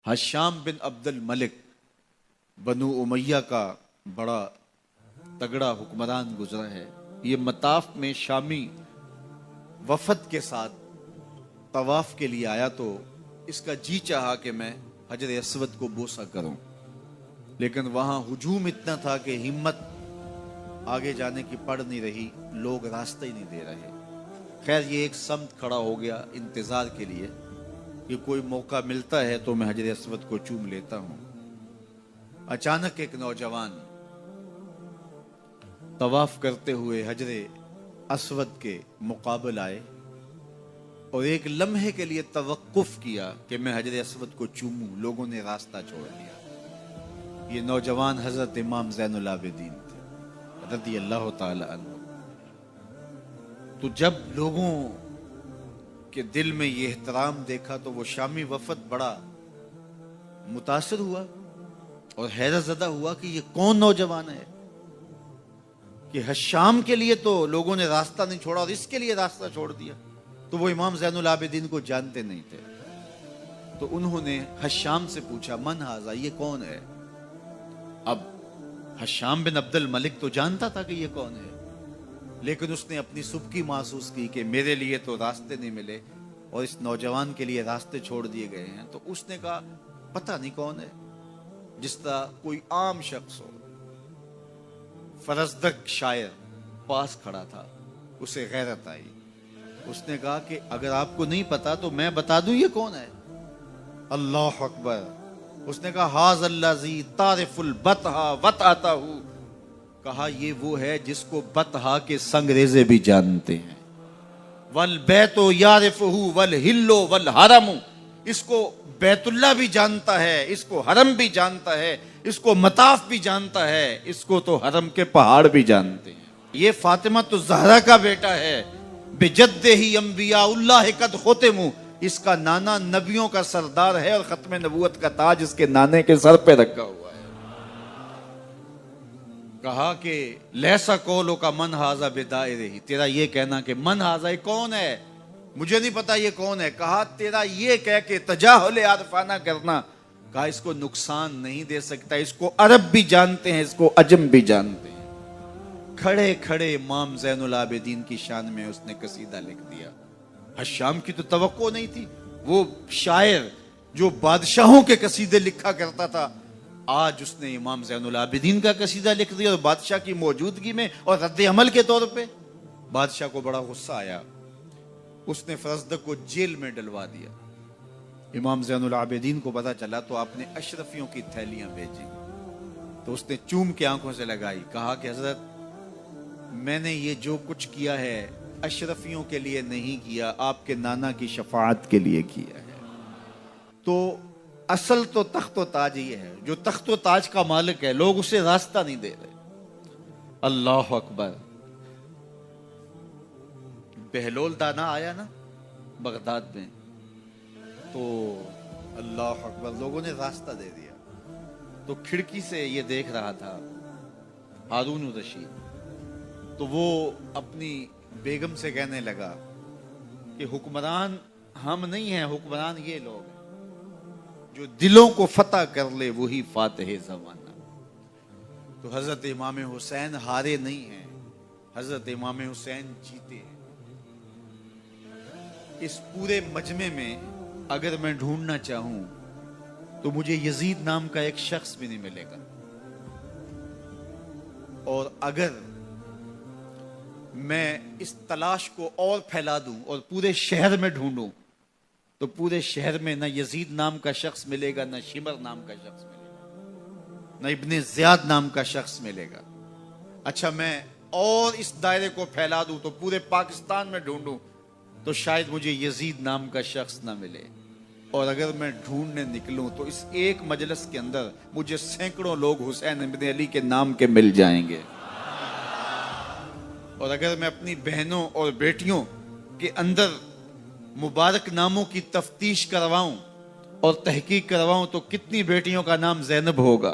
ہشام بن عبد الملک بنو امیہ کا بڑا تگڑا حکمران گزرا ہے. یہ مطاف میں شامی وفد کے ساتھ طواف کے لیے آیا تو اس کا جی چاہا کہ میں حجر اسود کو بوسہ کروں، لیکن وہاں ہجوم اتنا تھا کہ ہمت آگے جانے کی پڑ نہیں رہی، لوگ راستہ ہی نہیں دے رہے. خیر یہ ایک سمت کھڑا ہو گیا انتظار کے لیے کہ کوئی موقع ملتا ہے تو میں حجر اسود کو چوم لیتا ہوں. اچانک ایک نوجوان طواف کرتے ہوئے حجر اسود کے مقابل آئے اور ایک لمحے کے لیے توقف کیا کہ میں حجر اسود کو چوموں. لوگوں نے راستہ چھوڑ دیا. یہ نوجوان حضرت امام زین العابدین تھے رضی اللہ تعالی عنہ. تو جب لوگوں کے دل میں یہ احترام دیکھا تو وہ شامی وفد بڑا متاثر ہوا اور حیرت زدہ ہوا کہ یہ کون نوجوان ہے کہ ہشام کے لیے تو لوگوں نے راستہ نہیں چھوڑا اور اس کے لیے راستہ چھوڑ دیا. تو وہ امام زین العابدین کو جانتے نہیں تھے. تو انہوں نے ہشام سے پوچھا من ھذا، یہ کون ہے؟ اب ہشام بن عبد الملک تو جانتا تھا کہ یہ کون ہے، لیکن اس نے اپنی سبکی محسوس کی کہ میرے لیے تو راستے نہیں ملے اور اس نوجوان کے لیے راستے چھوڑ دیے گئے ہیں. تو اس نے کہا پتہ نہیں کون ہے. جس طرح کوئی عام شخص ہو. فرزدق شاعر پاس کھڑا تھا، اسے غیرت آئی. اس نے کہا کہ اگر آپ کو نہیں پتا تو میں بتا دوں یہ کون ہے. اللہ اکبر. اس نے کہا ھذا الذی تعرف البطحا وطأتہ. کہا یہ وہ ہے جس کو بطحا کے سنگریزے بھی جانتے ہیں. والبیت یعرفہ والحل والحرم. اس کو بیت اللہ بھی جانتا ہے، اس کو حرم بھی جانتا ہے، اس کو مطاف بھی جانتا ہے، اس کو تو حرم کے پہاڑ بھی جانتے ہیں. یہ فاطمہ تو زہرا کا بیٹا ہے. بجدہ انبیاء اللہ قد ختموا. اس کا نانا نبیوں کا سردار ہے اور ختم نبوت کا تاج اس کے نانے کے سر پہ رکھا ہوا ہے. کہا کہ لیسا قولک من ھذا بدائرہ. تیرا یہ کہنا کہ من ھذا کون ہے مجھے نہیں پتا یہ کون ہے. کہا تیرا یہ کہہ کے تجاہل عارفانہ کرنا. کہا اس کو نقصان نہیں دے سکتا. اس کو عرب بھی جانتے ہیں، اس کو عجم بھی جانتے ہیں. کھڑے کھڑے امام زین العابدین کی شان میں اس نے قصیدہ لکھ دیا. ہشام کی تو توقع نہیں تھی. وہ شاعر جو بادشاہوں کے قصیدے لکھا کرتا تھا، آج اس نے امام زین العابدین کا قصیدہ لکھ دیا اور بادشاہ کی موجودگی میں اور رد عمل کے طور پہ. بادشاہ کو بڑا غصہ آیا. اس نے فرزدق کو جیل میں ڈلوا دیا. امام زین العابدین کو پتا چلا تو آپ نے اشرفیوں کی تھیلیاں بھیجی. تو اس نے چوم کے آنکھوں سے لگائی. کہا کہ حضرت میں نے یہ جو کچھ کیا ہے اشرفیوں کے لیے نہیں کیا، آپ کے نانا کی شفاعت کے لیے کیا ہے. تو اصل تو تخت و تاج یہ ہے. جو تخت و تاج کا مالک ہے لوگ اسے راستہ نہیں دے رہے. اللہ اکبر. بہلول دانا آیا نا بغداد میں، تو اللہ اکبر لوگوں نے راستہ دے دیا. تو کھڑکی سے یہ دیکھ رہا تھا ہارون الرشید. تو وہ اپنی بیگم سے کہنے لگا کہ حکمران ہم نہیں ہیں، حکمران یہ لوگ ہیں. جو دلوں کو فتح کر لے وہی فاتح زمانہ. تو حضرت امام حسین ہارے نہیں ہیں، حضرت امام حسین جیتے ہیں. اس پورے مجمع میں اگر میں ڈھونڈنا چاہوں تو مجھے یزید نام کا ایک شخص بھی نہیں ملے گا. اور اگر میں اس تلاش کو اور پھیلا دوں اور پورے شہر میں ڈھونڈوں تو پورے شہر میں نہ یزید نام کا شخص ملے گا، نہ شمر نام کا شخص ملے گا، نہ ابن زیاد نام کا شخص ملے گا. اچھا میں اور اس دائرے کو پھیلا دوں تو پورے پاکستان میں ڈھونڈوں تو شاید مجھے یزید نام کا شخص نہ ملے. اور اگر میں ڈھونڈنے نکلوں تو اس ایک مجلس کے اندر مجھے سینکڑوں لوگ حسین ابن علی کے نام کے مل جائیں گے. اور اگر میں اپنی بہنوں اور بیٹیوں کے اندر مبارک ناموں کی تفتیش کرواؤں اور تحقیق کرواؤں تو کتنی بیٹیوں کا نام زینب ہوگا،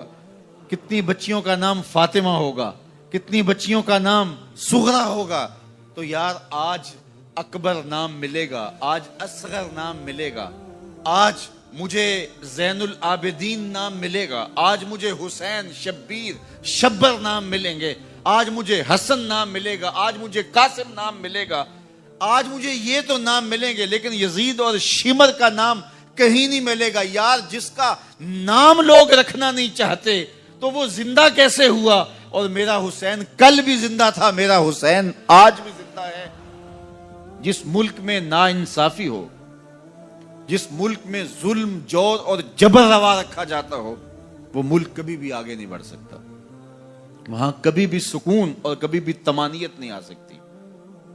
کتنی بچیوں کا نام فاطمہ ہوگا، کتنی بچیوں کا نام سغرا ہوگا. تو یار آج اکبر نام ملے گا، آج اصغر نام ملے گا، آج مجھے زین العابدین نام ملے گا، آج مجھے حسین، شبیر، شبر نام ملیں گے، آج مجھے حسن نام ملے گا، آج مجھے قاسم نام ملے گا، آج مجھے یہ تو نام ملیں گے، لیکن یزید اور شمر کا نام کہیں نہیں ملے گا۔ یار جس کا نام لوگ رکھنا نہیں چاہتے تو وہ زندہ کیسے ہوا؟ اور میرا حسین کل بھی زندہ تھا، میرا حسین آج بھی زندہ ہے۔ جس ملک میں ناانصافی ہو، جس ملک میں ظلم، جور اور جبر روا رکھا جاتا ہو، وہ ملک کبھی بھی آگے نہیں بڑھ سکتا، وہاں کبھی بھی سکون اور کبھی بھی طمانینت نہیں آ سکتی،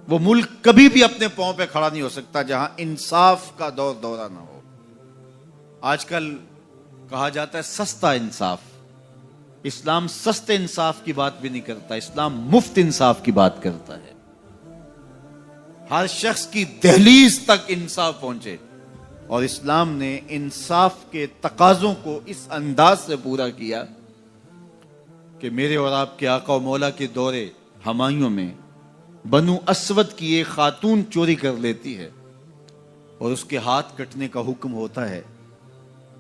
وہ ملک کبھی بھی اپنے پاؤں پہ کھڑا نہیں ہو سکتا جہاں انصاف کا دورہ نہ ہو۔ آج کل کہا جاتا ہے سستا انصاف، اسلام سستے انصاف کی بات بھی نہیں کرتا، اسلام مفت انصاف کی بات کرتا ہے، ہر شخص کی دہلیز تک انصاف پہنچے۔ اور اسلام نے انصاف کے تقاضوں کو اس انداز سے پورا کیا کہ میرے اور آپ کے آقا و مولا کے دور ہمایوں میں بنو اسود کی ایک خاتون چوری کر لیتی ہے اور اس کے ہاتھ کٹنے کا حکم ہوتا ہے،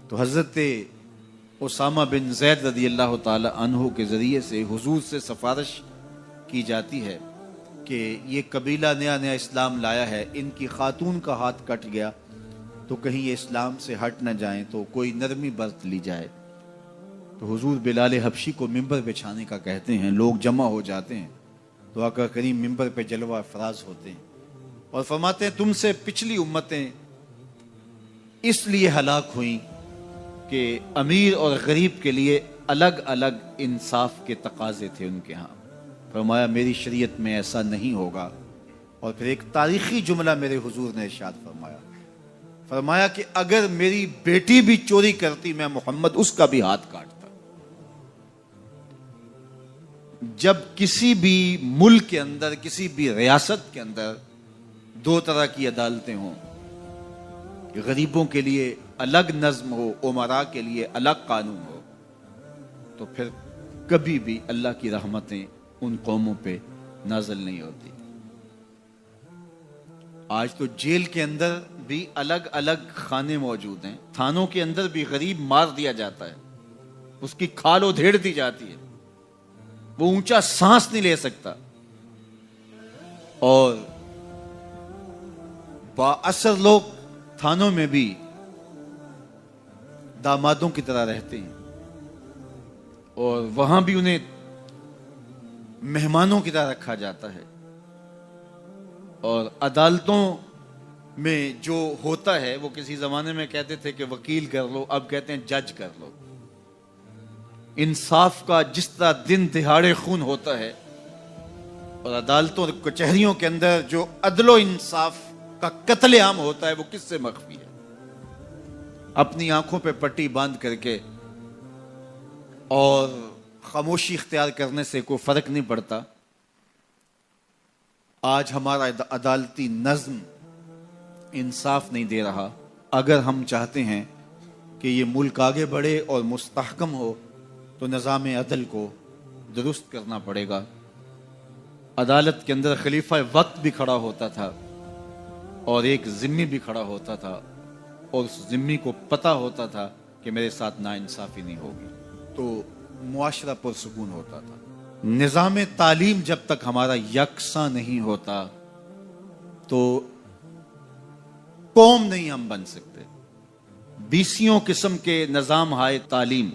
تو حضرت اسامہ بن زید رضی اللہ تعالی عنہ کے ذریعے سے حضور سے سفارش کی جاتی ہے کہ یہ قبیلہ نیا نیا اسلام لایا ہے، ان کی خاتون کا ہاتھ کٹ گیا تو کہیں یہ اسلام سے ہٹ نہ جائیں، تو کوئی نرمی برت لی جائے۔ تو حضور بلال حبشی کو ممبر بچھانے کا کہتے ہیں، لوگ جمع ہو جاتے ہیں، تو آقا کریم ممبر پہ جلوہ افراز ہوتے ہیں اور فرماتے ہیں تم سے پچھلی امتیں اس لیے ہلاک ہوئیں کہ امیر اور غریب کے لیے الگ الگ انصاف کے تقاضے تھے ان کے ہاں۔ فرمایا میری شریعت میں ایسا نہیں ہوگا، اور پھر ایک تاریخی جملہ میرے حضور نے ارشاد فرمایا کہ اگر میری بیٹی بھی چوری کرتی میں محمد اس کا بھی ہاتھ کاٹتا۔ جب کسی بھی ملک کے اندر، کسی بھی ریاست کے اندر دو طرح کی عدالتیں ہوں، غریبوں کے لیے الگ نظم ہو، امراء کے لیے الگ قانون ہو، تو پھر کبھی بھی اللہ کی رحمتیں ان قوموں پہ نازل نہیں ہوتی۔ آج تو جیل کے اندر بھی الگ الگ خانے موجود ہیں، تھانوں کے اندر بھی غریب مار دیا جاتا ہے، اس کی کھال ادھیڑ دی جاتی ہے، وہ اونچا سانس نہیں لے سکتا، اور بااثر لوگ تھانوں میں بھی دامادوں کی طرح رہتے ہیں، اور وہاں بھی انہیں مہمانوں کی طرح رکھا جاتا ہے۔ اور عدالتوں میں جو ہوتا ہے، وہ کسی زمانے میں کہتے تھے کہ وکیل کر لو، اب کہتے ہیں جج کر لو۔ انصاف کا جس طرح دن دہاڑے خون ہوتا ہے، اور عدالتوں اور کچہریوں کے اندر جو عدل و انصاف کا قتل عام ہوتا ہے، وہ کس سے مخفی ہے؟ اپنی آنکھوں پہ پٹی باندھ کر کے اور خاموشی اختیار کرنے سے کوئی فرق نہیں پڑتا۔ آج ہمارا عدالتی نظم انصاف نہیں دے رہا۔ اگر ہم چاہتے ہیں کہ یہ ملک آگے بڑھے اور مستحکم ہو تو نظام عدل کو درست کرنا پڑے گا۔ عدالت کے اندر خلیفہ وقت بھی کھڑا ہوتا تھا اور ایک ذمی بھی کھڑا ہوتا تھا، اور اس ذمی کو پتہ ہوتا تھا کہ میرے ساتھ ناانصافی نہیں ہوگی، تو معاشرہ پرسکون ہوتا تھا۔ نظام تعلیم جب تک ہمارا یکساں نہیں ہوتا تو قوم نہیں ہم بن سکتے۔ بیسیوں قسم کے نظام ہائے تعلیم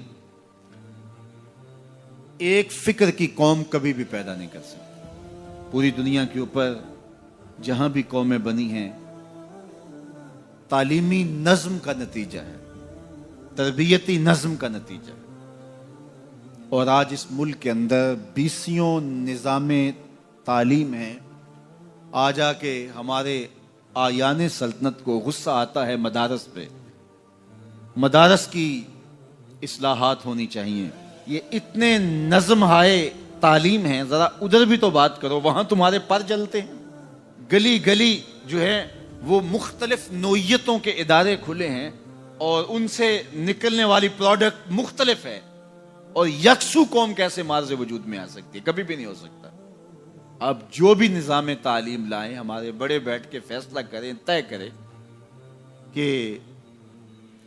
ایک فکر کی قوم کبھی بھی پیدا نہیں کر سکتی۔ پوری دنیا کے اوپر جہاں بھی قومیں بنی ہیں، تعلیمی نظم کا نتیجہ ہے، تربیتی نظم کا نتیجہ ہے۔ اور آج اس ملک کے اندر بیسیوں نظام تعلیم ہیں۔ آ جا کے ہمارے آیان سلطنت کو غصہ آتا ہے مدارس پہ۔ مدارس کی اصلاحات ہونی چاہیے۔ یہ اتنے نظم ہائے تعلیم ہیں، ذرا ادھر بھی تو بات کرو، وہاں تمہارے پر جلتے ہیں۔ گلی گلی جو ہے وہ مختلف نوعیتوں کے ادارے کھلے ہیں، اور ان سے نکلنے والی پروڈکٹ مختلف ہے، اور یکسو قوم کیسے مارز وجود میں آ سکتی ہے؟ کبھی بھی نہیں ہو سکتا۔ اب جو بھی نظام تعلیم لائیں، ہمارے بڑے بیٹھ کے فیصلہ کریں، طے کریں کہ